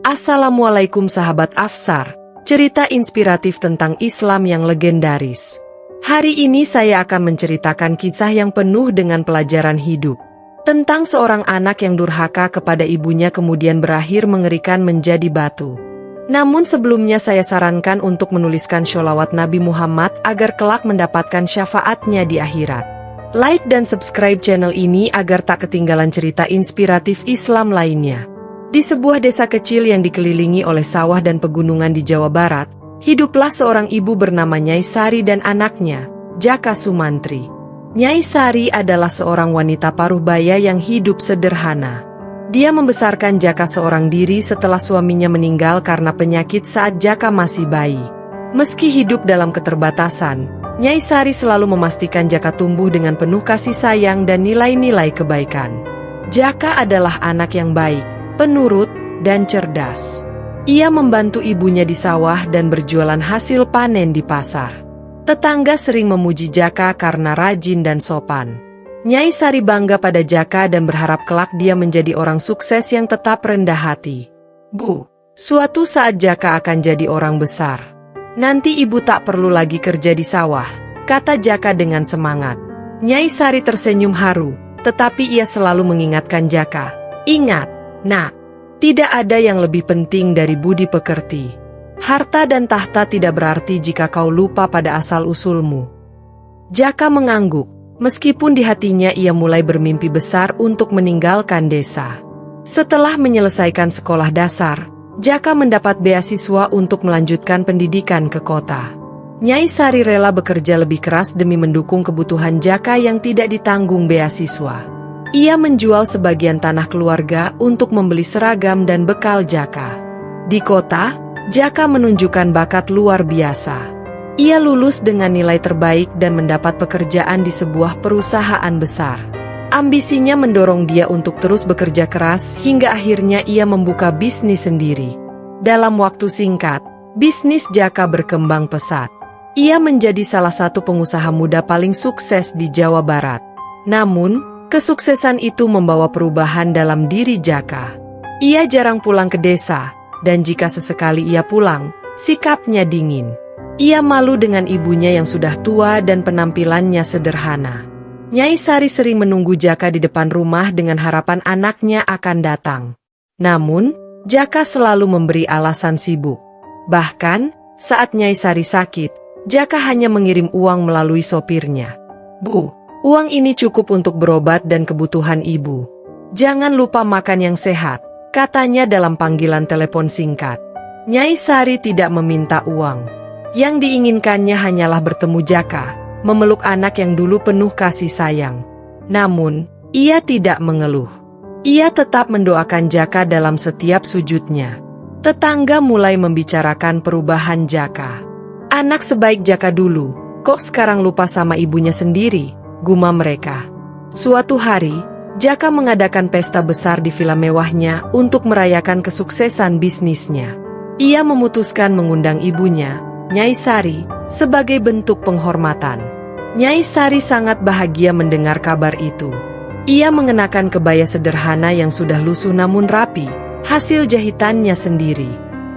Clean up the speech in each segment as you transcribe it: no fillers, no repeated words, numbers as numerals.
Assalamualaikum sahabat Afsar, cerita inspiratif tentang Islam yang legendaris. Hari ini saya akan menceritakan kisah yang penuh dengan pelajaran hidup. Tentang seorang anak yang durhaka kepada ibunya kemudian berakhir mengerikan menjadi batu. Namun sebelumnya saya sarankan untuk menuliskan sholawat Nabi Muhammad agar kelak mendapatkan syafaatnya di akhirat. Like dan subscribe channel ini agar tak ketinggalan cerita inspiratif Islam lainnya. Di sebuah desa kecil yang dikelilingi oleh sawah dan pegunungan di Jawa Barat, hiduplah seorang ibu bernama Nyai Sari dan anaknya, Jaka Sumantri. Nyai Sari adalah seorang wanita paruh baya yang hidup sederhana. Dia membesarkan Jaka seorang diri setelah suaminya meninggal karena penyakit saat Jaka masih bayi. Meski hidup dalam keterbatasan, Nyai Sari selalu memastikan Jaka tumbuh dengan penuh kasih sayang dan nilai-nilai kebaikan. Jaka adalah anak yang baik, penurut, dan cerdas. Ia membantu ibunya di sawah dan berjualan hasil panen di pasar. Tetangga sering memuji Jaka karena rajin dan sopan. Nyai Sari bangga pada Jaka dan berharap kelak dia menjadi orang sukses yang tetap rendah hati. Bu, suatu saat Jaka akan jadi orang besar. Nanti ibu tak perlu lagi kerja di sawah, kata Jaka dengan semangat. Nyai Sari tersenyum haru, tetapi ia selalu mengingatkan Jaka, ingat, nak, tidak ada yang lebih penting dari budi pekerti. Harta dan tahta tidak berarti jika kau lupa pada asal-usulmu. Jaka mengangguk, meskipun di hatinya ia mulai bermimpi besar untuk meninggalkan desa. Setelah menyelesaikan sekolah dasar, Jaka mendapat beasiswa untuk melanjutkan pendidikan ke kota. Nyai Sari rela bekerja lebih keras demi mendukung kebutuhan Jaka yang tidak ditanggung beasiswa. Ia menjual sebagian tanah keluarga untuk membeli seragam dan bekal Jaka. Di kota, Jaka menunjukkan bakat luar biasa. Ia lulus dengan nilai terbaik dan mendapat pekerjaan di sebuah perusahaan besar. Ambisinya mendorong dia untuk terus bekerja keras hingga akhirnya ia membuka bisnis sendiri. Dalam waktu singkat, bisnis Jaka berkembang pesat. Ia menjadi salah satu pengusaha muda paling sukses di Jawa Barat. Namun, kesuksesan itu membawa perubahan dalam diri Jaka. Ia jarang pulang ke desa, dan jika sesekali ia pulang, sikapnya dingin. Ia malu dengan ibunya yang sudah tua dan penampilannya sederhana. Nyai Sari sering menunggu Jaka di depan rumah dengan harapan anaknya akan datang. Namun, Jaka selalu memberi alasan sibuk. Bahkan, saat Nyai Sari sakit, Jaka hanya mengirim uang melalui sopirnya. Bu, uang ini cukup untuk berobat dan kebutuhan ibu. Jangan lupa makan yang sehat, katanya dalam panggilan telepon singkat. Nyai Sari tidak meminta uang. Yang diinginkannya hanyalah bertemu Jaka, memeluk anak yang dulu penuh kasih sayang. Namun, ia tidak mengeluh. Ia tetap mendoakan Jaka dalam setiap sujudnya. Tetangga mulai membicarakan perubahan Jaka. Anak sebaik Jaka dulu, kok sekarang lupa sama ibunya sendiri? Gumam mereka. Suatu hari, Jaka mengadakan pesta besar di villa mewahnya untuk merayakan kesuksesan bisnisnya. Ia memutuskan mengundang ibunya, Nyai Sari, sebagai bentuk penghormatan. Nyai Sari sangat bahagia mendengar kabar itu. Ia mengenakan kebaya sederhana yang sudah lusuh namun rapi, hasil jahitannya sendiri.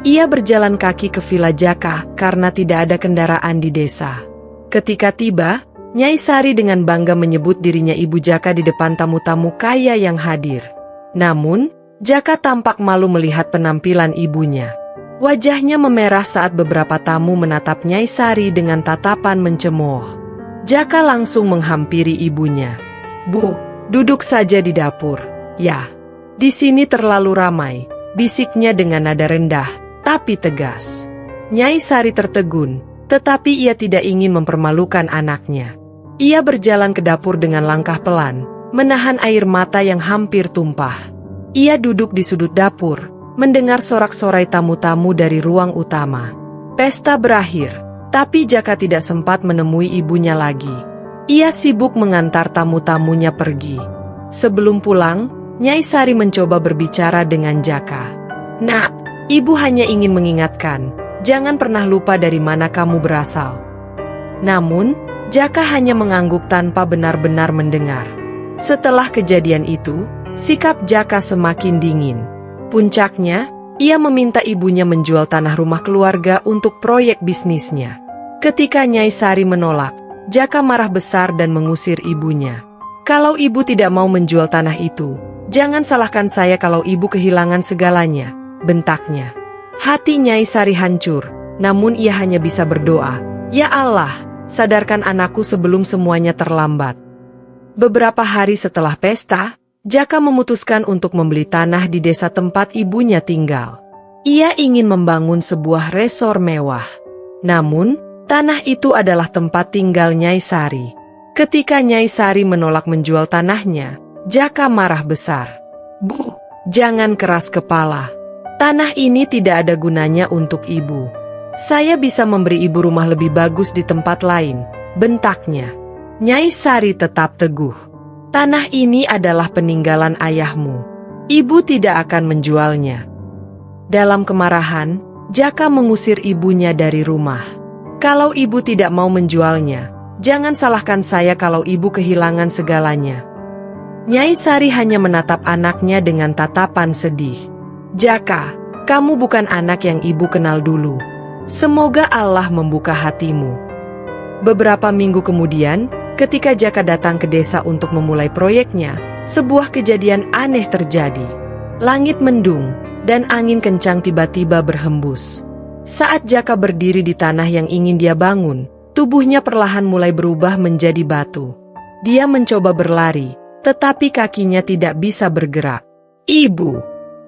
Ia berjalan kaki ke villa Jaka karena tidak ada kendaraan di desa. Ketika tiba, Nyai Sari dengan bangga menyebut dirinya ibu Jaka di depan tamu-tamu kaya yang hadir. Namun, Jaka tampak malu melihat penampilan ibunya. Wajahnya memerah saat beberapa tamu menatap Nyai Sari dengan tatapan mencemooh. Jaka langsung menghampiri ibunya. Bu, duduk saja di dapur. Ya, di sini terlalu ramai, bisiknya dengan nada rendah, tapi tegas. Nyai Sari tertegun, tetapi ia tidak ingin mempermalukan anaknya. Ia berjalan ke dapur dengan langkah pelan, menahan air mata yang hampir tumpah. Ia duduk di sudut dapur, mendengar sorak-sorai tamu-tamu dari ruang utama. Pesta berakhir, tapi Jaka tidak sempat menemui ibunya lagi. Ia sibuk mengantar tamu-tamunya pergi. Sebelum pulang, Nyai Sari mencoba berbicara dengan Jaka. Nak, ibu hanya ingin mengingatkan, jangan pernah lupa dari mana kamu berasal. Namun, Jaka hanya mengangguk tanpa benar-benar mendengar. Setelah kejadian itu, sikap Jaka semakin dingin. Puncaknya, Ia meminta ibunya menjual tanah rumah keluarga untuk proyek bisnisnya. Ketika Nyai Sari menolak, Jaka marah besar dan mengusir ibunya. "Kalau ibu tidak mau menjual tanah itu, jangan salahkan saya kalau ibu kehilangan segalanya," bentaknya. Hati Nyai Sari hancur, namun ia hanya bisa berdoa, "Ya Allah, sadarkan anakku sebelum semuanya terlambat." Beberapa hari setelah pesta, Jaka memutuskan untuk membeli tanah di desa tempat ibunya tinggal. Ia ingin membangun sebuah resor mewah. Namun, tanah itu adalah tempat tinggal Nyai Sari. Ketika Nyai Sari menolak menjual tanahnya, Jaka marah besar. "Bu, jangan keras kepala. Tanah ini tidak ada gunanya untuk ibu. Saya bisa memberi ibu rumah lebih bagus di tempat lain," bentaknya. Nyai Sari tetap teguh. "Tanah ini adalah peninggalan ayahmu. Ibu tidak akan menjualnya." Dalam kemarahan, Jaka mengusir ibunya dari rumah. "Kalau ibu tidak mau menjualnya, jangan salahkan saya kalau ibu kehilangan segalanya." Nyai Sari hanya menatap anaknya dengan tatapan sedih. "Jaka, kamu bukan anak yang ibu kenal dulu. Semoga Allah membuka hatimu." Beberapa minggu kemudian, ketika Jaka datang ke desa untuk memulai proyeknya, sebuah kejadian aneh terjadi. Langit mendung, dan angin kencang tiba-tiba berhembus. Saat Jaka berdiri di tanah yang ingin dia bangun, tubuhnya perlahan mulai berubah menjadi batu. Dia mencoba berlari, tetapi kakinya tidak bisa bergerak. "Ibu,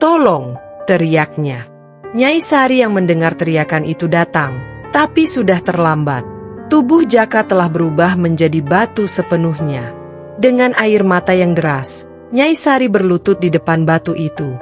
tolong!" teriaknya. Nyai Sari yang mendengar teriakan itu datang, tapi sudah terlambat. Tubuh Jaka telah berubah menjadi batu sepenuhnya. Dengan air mata yang deras, Nyai Sari berlutut di depan batu itu.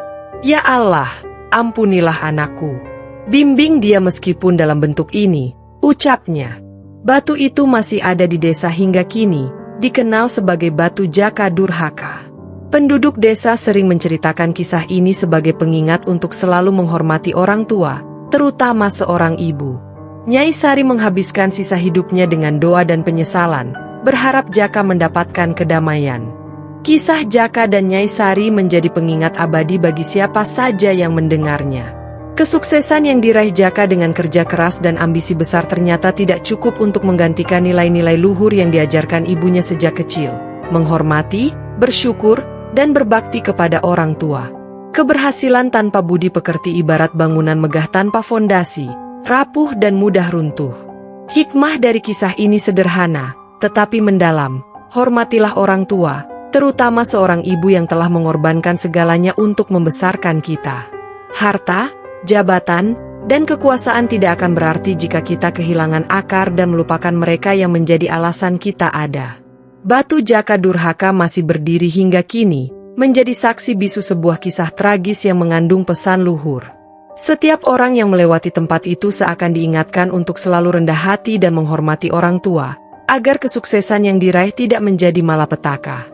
"Ya Allah, ampunilah anakku. Bimbing dia meskipun dalam bentuk ini," ucapnya. Batu itu masih ada di desa hingga kini, dikenal sebagai batu Jaka Durhaka. Penduduk desa sering menceritakan kisah ini sebagai pengingat untuk selalu menghormati orang tua, terutama seorang ibu. Nyai Sari menghabiskan sisa hidupnya dengan doa dan penyesalan, berharap Jaka mendapatkan kedamaian. Kisah Jaka dan Nyai Sari menjadi pengingat abadi bagi siapa saja yang mendengarnya. Kesuksesan yang diraih Jaka dengan kerja keras dan ambisi besar ternyata tidak cukup untuk menggantikan nilai-nilai luhur yang diajarkan ibunya sejak kecil: menghormati, bersyukur, dan berbakti kepada orang tua. Keberhasilan tanpa budi pekerti ibarat bangunan megah tanpa fondasi, rapuh dan mudah runtuh. Hikmah dari kisah ini sederhana, tetapi mendalam. Hormatilah orang tua, terutama seorang ibu yang telah mengorbankan segalanya untuk membesarkan kita. Harta, jabatan, dan kekuasaan tidak akan berarti jika kita kehilangan akar dan melupakan mereka yang menjadi alasan kita ada. Batu Jaka Durhaka masih berdiri hingga kini, menjadi saksi bisu sebuah kisah tragis yang mengandung pesan luhur. Setiap orang yang melewati tempat itu seakan diingatkan untuk selalu rendah hati dan menghormati orang tua, agar kesuksesan yang diraih tidak menjadi malapetaka.